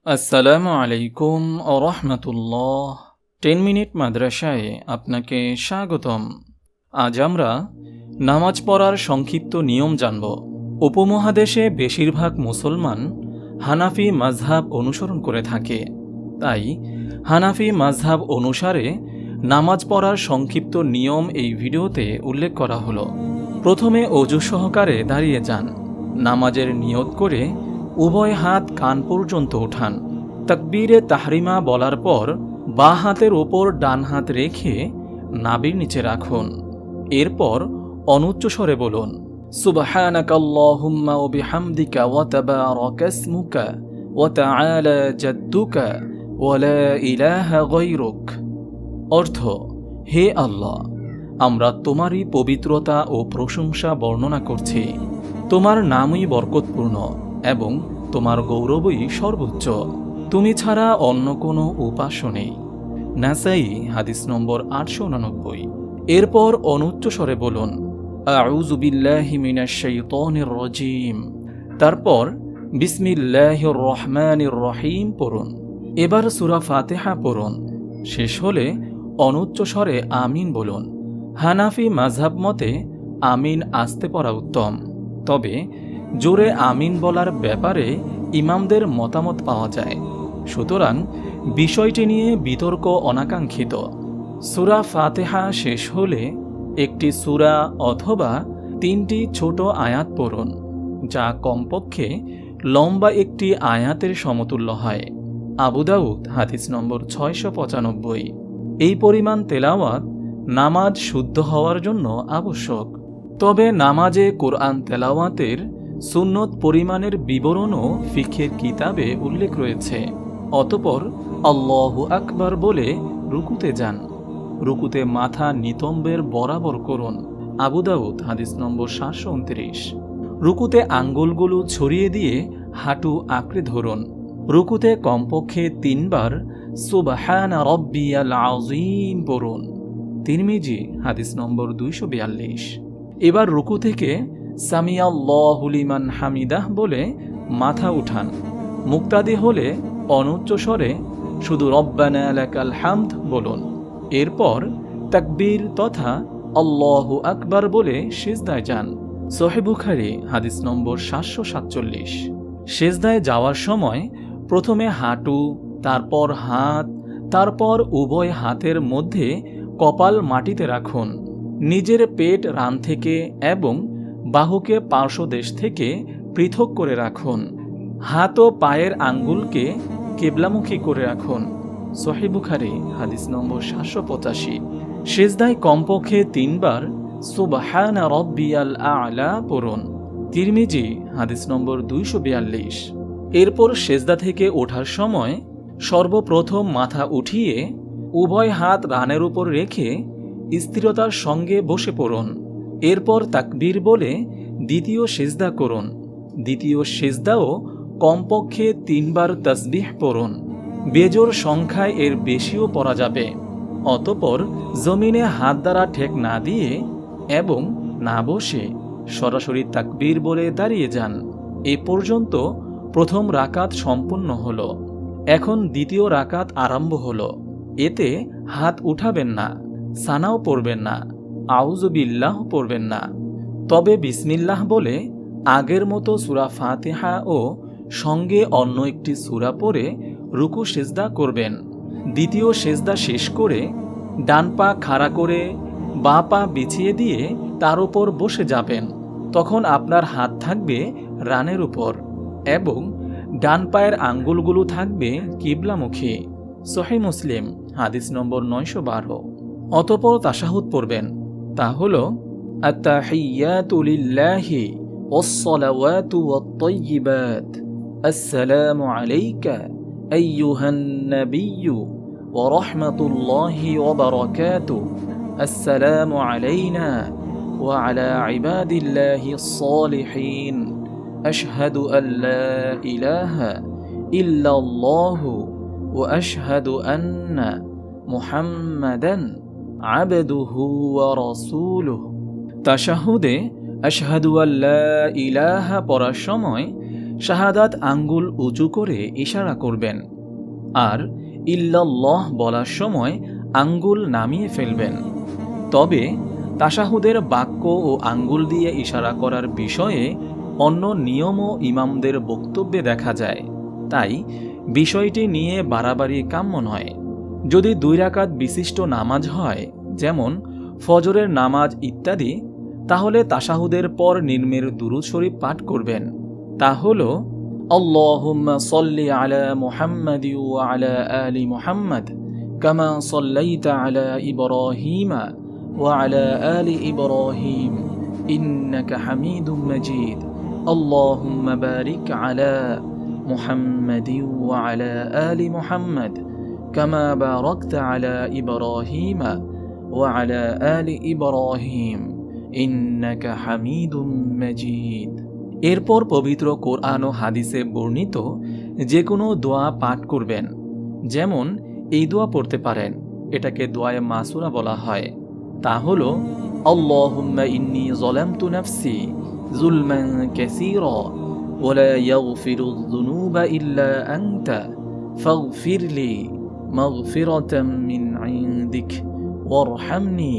আসসালামু আলাইকুম রহমতুল্লাহ। 10 মিনিট মাদ্রাসায় আপনাকে স্বাগতম। আজ আমরা নামাজ পড়ার সংক্ষিপ্ত নিয়ম জানব। উপমহাদেশে বেশিরভাগ মুসলমান হানাফি মাযহাব অনুসরণ করে থাকে, তাই হানাফি মাযহাব অনুসারে নামাজ পড়ার সংক্ষিপ্ত নিয়ম এই ভিডিওতে উল্লেখ করা হলো। প্রথমে অজু সহকারে দাঁড়িয়ে যান। নামাজের নিয়ত করে উভয় হাত কান পর্যন্ত ওঠান। তাকবীরে তাহরিমা বলার পর বাঁ হাতের ওপর ডান হাত রেখে নাভির নিচে রাখুন। এরপর অনুচ্চ স্বরে বলুন, সুবহানাকাল্লাহুম্মা ওয়া বিহামদিকা ওয়া তাবারাকা ইসমুকা ওয়া তাআলা জাদ্দুকা ওয়া লা ইলাহা গায়রুক। অর্থ, হে আল্লাহ, আমরা তোমারই পবিত্রতা ও প্রশংসা বর্ণনা করছি। তোমার নামই বরকতপূর্ণ এবং তোমার গৌরবই সর্বোচ্চ। তুমি ছাড়া অন্য কোনো উপাস্য নেই। নাসাই হাদিস নম্বর 889। এরপর অনুচ্চ স্বরে বলুন, আউযু বিল্লাহি মিনাশ শাইতানির রাজীম। তারপর বিসমিল্লাহির রহমানির রহিম পড়ুন। এবার সূরা ফাতিহা পড়ুন। শেষ হলে অনুচ্চ স্বরে আমিন বলুন। হানাফি মাযহাব মতে আমিন আস্তে পড়া উত্তম, তবে জোরে আমিন বলার ব্যাপারে ইমামদের মতামত পাওয়া যায়, সুতরাং বিষয়টি নিয়ে বিতর্ক অনাকাঙ্ক্ষিত। সূরা ফাতিহা শেষ হলে একটি সূরা অথবা 3টি ছোট আয়াত পড়ুন, যা কমপক্ষে লম্বা একটি আয়াতের সমতুল্য হয়। আবু দাউদ হাদিস নম্বর 695। এই পরিমাণ তেলাওয়াত নামাজ শুদ্ধ হওয়ার জন্য আবশ্যক। তবে নামাজে কোরআন তেলাওয়াতের সুন্নত পরিমাণের বিবরণও ফিকহের কিতাবে উল্লেখ রয়েছে। অতঃপর আল্লাহু আকবার বলে রুকুতে যান। রুকুতে মাথা নিতম্বের বরাবর করুন। আবু দাউদ হাদিস নম্বর 729। রুকুতে আঙ্গুলগুলো ছড়িয়ে দিয়ে হাঁটু আঁকড়ে ধরুন। রুকুতে কমপক্ষে 3 বার সুবহানা রাব্বিয়াল আযীম পড়ুন। তিরমিজি হাদিস নম্বর 242। এবার রুকু থেকে সামিআল্লাহু লিমান হামিদাহ বলে মাথা উঠান। মুক্তাদি হলে অনুচ্চ স্বরে শুধু রব্বানা লাকাল হামদ বলুন। এরপর তাকবীর তথা আল্লাহু আকবার বলে সিজদায় যান। সহিহ বুখারী হাদিস নম্বর 747। সিজদায় যাওয়ার সময় প্রথমে হাঁটু, তারপর হাত, তারপর উভয় হাতের মধ্যে কপাল মাটিতে রাখুন। নিজের পেট রান থেকে এবং বাহুকে পার্শ্বদেশ থেকে পৃথক করে রাখুন। হাত ও পায়ের আঙ্গুলকে কিবলামুখী করে রাখুন। সহিহ বুখারী হাদিস নম্বর 785। সিজদায় কমপক্ষে 3 বার সুবহানা রাব্বিয়াল আ'লা পড়ুন। তিরমিজি হাদিস নম্বর 242। এরপর সিজদা থেকে ওঠার সময় সর্বপ্রথম মাথা উঠিয়ে উভয় হাত রানের উপর রেখে স্থিরতার সঙ্গে বসে পড়ুন। এরপর তাকবীর বলে দ্বিতীয় সিজদা করুন। দ্বিতীয় সিজদাও কমপক্ষে 3 বার তাসবিহ পড়ুন। বেজোড় সংখ্যায় এর বেশিও পড়া যাবে। অতঃপর জমিনে হাত দ্বারা ঠেক না দিয়ে এবং না বসে সরাসরি তাকবীর বলে দাঁড়িয়ে যান। এ পর্যন্ত প্রথম রাকাত সম্পূর্ণ হলো। এখন দ্বিতীয় রাকাত আরম্ভ হলো। এতে হাত উঠাবেন না, সানাও পড়বেন না, আউযু বিল্লাহ পড়বেন না। তবে বিসমিল্লাহ বলে আগের মতো সূরা ফাতিহা ও সঙ্গে অন্য একটি সূরা পড়ে রুকু সিজদা করবেন। দ্বিতীয় সিজদা শেষ করে ডান পা খাড়া করে বাঁ পা বিছিয়ে দিয়ে তার উপর বসে যাবেন। তখন আপনার হাত থাকবে রানের উপর এবং ডান পায়ের আঙ্গুলগুলো থাকবে কিবলামুখী। সহিহ মুসলিম হাদিস নম্বর 912। অতঃপর তাশাহুদ পড়বেন। তা হল আত-তাহিয়াতু লিল্লাহি ওয়াস-সালাওয়াতু ওয়াত-তাইয়্যিবাত। আসসালামু আলাইকা আইয়ুহান নাবিয়্যু ওয়া রাহমাতুল্লাহি ওয়া বারাকাতুহু। আসসালামু আলাইনা ওয়া আলা ইবাদিল্লাহিস সালিহিন। আশহাদু আল্লা ইলাহা ইল্লাল্লাহু ওয়া আশহাদু আন্না মুহাম্মাদান আবদুহু ওয়া রাসূলুহু। তাশাহুদে আশহাদু আল্লা ইলাহা পড়ার সময় শাহাদাত আঙ্গুল উঁচু করে ইশারা করবেন আর ইল্লাল্লাহ বলার সময় আঙ্গুল নামিয়ে ফেলবেন। তবে তাশাহুদের বাক্য ও আঙ্গুল দিয়ে ইশারা করার বিষয়ে অন্য নিয়মও ইমামদের বক্তব্যে দেখা যায়, তাই বিষয়টি নিয়ে বাড়াবাড়ি কাম্য নয়। যদি 2 রাকাত বিশিষ্ট নামাজ হয়, যেমন ফজরের নামাজ ইত্যাদি, তাহলে তাশাহুদের পর নিম্নের দুরূদ শরীফ পাঠ করবেন। তা হল আল্লাহুম্মা সাল্লি আলা মুহাম্মাদি ওয়া আলা আলি মুহাম্মাদ কামা সাল্লাইতা আলা ইব্রাহিমা ওয়া আলা আলি ইব্রাহিম ইন্নাকা হামিদুম মাজিদ। আল্লাহুম্মা বারিক আলা মুহাম্মাদি ওয়া আলা আলি মুহাম্মাদ কামা বারাকতা আলা ইব্রাহিমা ওয়া আলা আলি ইব্রাহিম ইন্নাকা হামিদুম মাজিদ। এরপর পবিত্র কোরআন ও হাদিসে বর্ণিত যে কোনো দোয়া পাঠ করবেন। যেমন এই দোয়া পড়তে পারেন, এটাকে দোয়ায়ে মাসুরা বলা হয়। তা হলো আল্লাহুম্মা ইন্নী যালামতু নাফসি যুলমান কাসীরা ওয়া লা ইয়াগফিরুয যুনুবা ইল্লা আনতা ফাগফিরলি মাগফিরাতাম মিন ইনদিক ওয়ারহামনি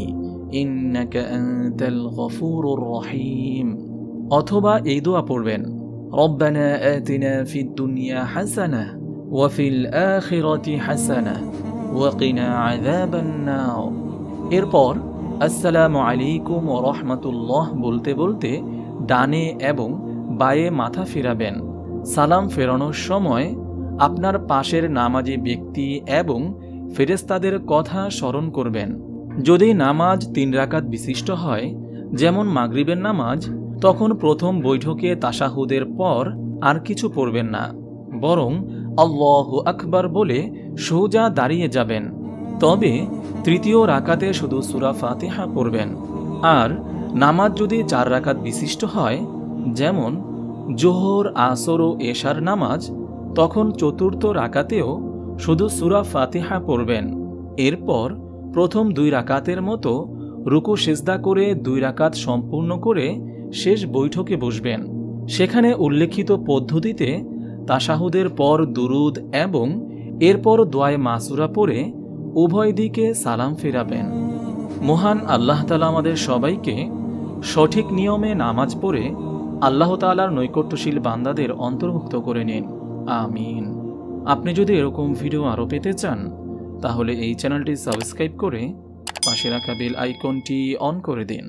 ইন্নাকা আনতাল গফুরুর রহিম। অথবা এই দোয়া পড়বেন, রব্বানা আতিনা ফিদ দুনিয়া হাসানাহ ওয়া ফিল আখিরাতি হাসানাহ ওয়া কিনা আযাবান নার। এরপর আসসালামু আলাইকুম ওয়া রাহমাতুল্লাহ বলতে বলতে ডানে এবং বায়ে মাথা ফেরাবেন। সালাম ফেরানোর সময় আপনার পাশের নামাজি ব্যক্তি এবং ফেরেশতাদের কথা স্মরণ করবেন। যদি নামাজ 3 রাকাত বিশিষ্ট হয়, যেমন মাগরিবের নামাজ, তখন প্রথম বৈঠকে তাশাহুদের পর আর কিছু পড়বেন না, বরং আল্লাহু আকবার বলে সোজা দাঁড়িয়ে যাবেন। তবে তৃতীয় রাকাতে শুধু সূরা ফাতিহা পড়বেন। আর নামাজ যদি 4 রাকাত বিশিষ্ট হয়, যেমন জোহর, আসর ও এশার নামাজ, তখন চতুর্থ রাকাতেও শুধু সূরা ফাতিহা পড়বেন। এরপর প্রথম 2 রাকাতের মতো রুকু সিজদা করে 2 রাকাত সম্পূর্ণ করে শেষ বৈঠকে বসবেন। সেখানে উল্লেখিত পদ্ধতিতে তাশাহুদের পর দুরুদ এবং এরপর দোয়ায়ে মাসুরা পড়ে উভয় দিকে সালাম ফেরাবেন। মহান আল্লাহ তাআলা আমাদের সবাইকে সঠিক নিয়মে নামাজ পড়ে আল্লাহ তাআলার নৈকট্যশীল বান্দাদের অন্তর্ভুক্ত করে নিন, আমিন। আপনি যদি এরকম ভিডিও আরও পেতে চান, তাহলে এই চ্যানেলটি সাবস্ক্রাইব করে পাশে রাখা বেল আইকনটি অন করে দিন।